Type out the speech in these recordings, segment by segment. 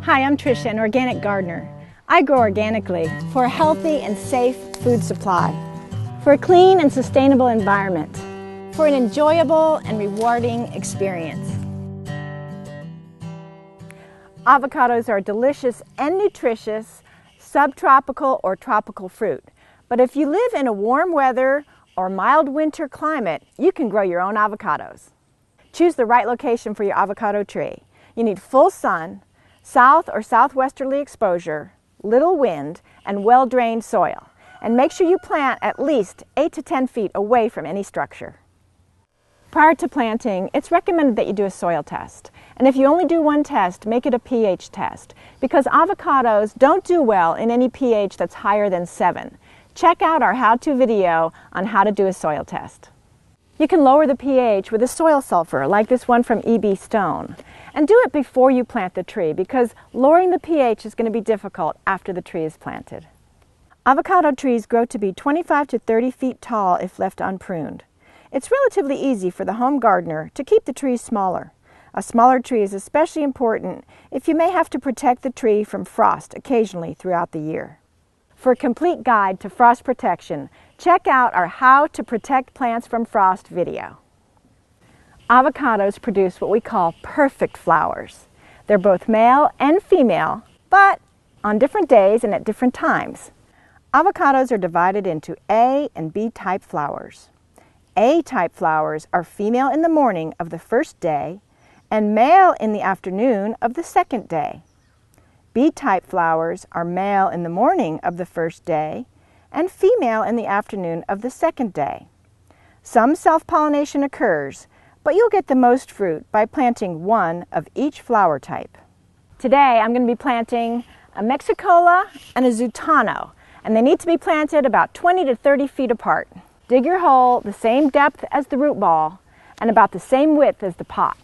Hi, I'm Tricia, an organic gardener. I grow organically for a healthy and safe food supply, for a clean and sustainable environment, for an enjoyable and rewarding experience. Avocados are a delicious and nutritious subtropical or tropical fruit. But if you live in a warm weather or mild winter climate, you can grow your own avocados. Choose the right location for your avocado tree. You need full sun, south or southwesterly exposure, little wind, and well-drained soil. And make sure you plant at least 8 to 10 feet away from any structure. Prior to planting, it's recommended that you do a soil test. And if you only do one test, make it a pH test, because avocados don't do well in any pH that's higher than 7. Check out our how-to video on how to do a soil test. You can lower the pH with a soil sulfur, like this one from EB Stone. And do it before you plant the tree, because lowering the pH is going to be difficult after the tree is planted. Avocado trees grow to be 25 to 30 feet tall if left unpruned. It's relatively easy for the home gardener to keep the trees smaller. A smaller tree is especially important if you may have to protect the tree from frost occasionally throughout the year. For a complete guide to frost protection, check out our How to Protect Plants from Frost video. Avocados produce what we call perfect flowers. They're both male and female, but on different days and at different times. Avocados are divided into A and B type flowers. A-type flowers are female in the morning of the first day and male in the afternoon of the second day. B-type flowers are male in the morning of the first day and female in the afternoon of the second day. Some self-pollination occurs, but you'll get the most fruit by planting one of each flower type. Today I'm going to be planting a Mexicola and a Zutano, and they need to be planted about 20 to 30 feet apart. Dig your hole the same depth as the root ball and about the same width as the pot.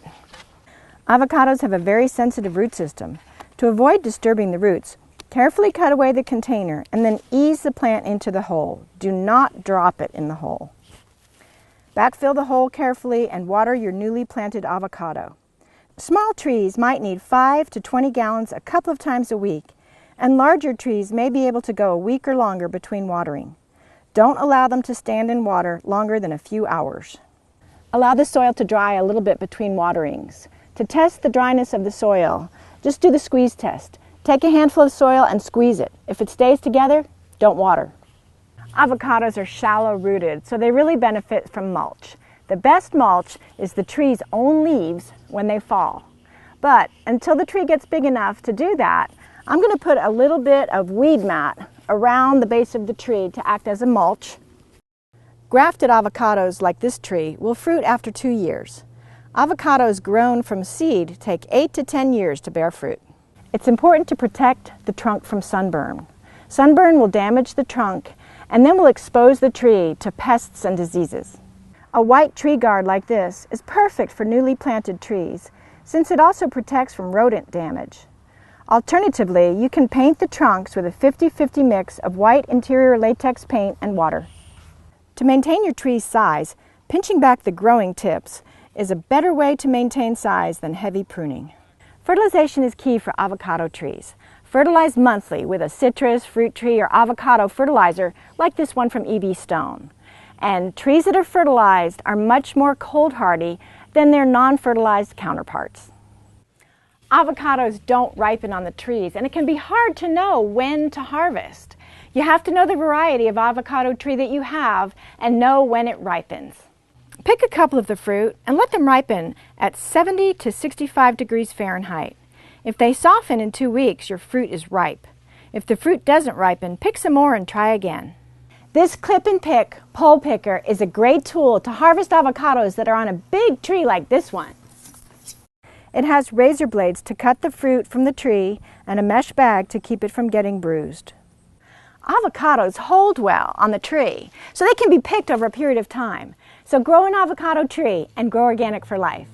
Avocados have a very sensitive root system. To avoid disturbing the roots, carefully cut away the container and then ease the plant into the hole. Do not drop it in the hole. Backfill the hole carefully and water your newly planted avocado. Small trees might need 5 to 20 gallons a couple of times a week, and larger trees may be able to go a week or longer between watering. Don't allow them to stand in water longer than a few hours. Allow the soil to dry a little bit between waterings. To test the dryness of the soil, just do the squeeze test. Take a handful of soil and squeeze it. If it stays together, don't water. Avocados are shallow rooted, so they really benefit from mulch. The best mulch is the tree's own leaves when they fall. But until the tree gets big enough to do that, I'm going to put a little bit of weed mat around the base of the tree to act as a mulch. Grafted avocados like this tree will fruit after 2 years. Avocados grown from seed take 8 to 10 years to bear fruit. It's important to protect the trunk from sunburn. Sunburn will damage the trunk and then will expose the tree to pests and diseases. A white tree guard like this is perfect for newly planted trees, since it also protects from rodent damage. Alternatively, you can paint the trunks with a 50-50 mix of white interior latex paint and water. To maintain your tree's size, pinching back the growing tips is a better way to maintain size than heavy pruning. Fertilization is key for avocado trees. Fertilize monthly with a citrus, fruit tree, or avocado fertilizer like this one from EB Stone. And trees that are fertilized are much more cold hardy than their non-fertilized counterparts. Avocados don't ripen on the trees, and it can be hard to know when to harvest. You have to know the variety of avocado tree that you have and know when it ripens. Pick a couple of the fruit and let them ripen at 70 to 65 degrees Fahrenheit. If they soften in 2 weeks, your fruit is ripe. If the fruit doesn't ripen, pick some more and try again. This clip and pick pole picker is a great tool to harvest avocados that are on a big tree like this one. It has razor blades to cut the fruit from the tree and a mesh bag to keep it from getting bruised. Avocados hold well on the tree, so they can be picked over a period of time. So grow an avocado tree and grow organic for life.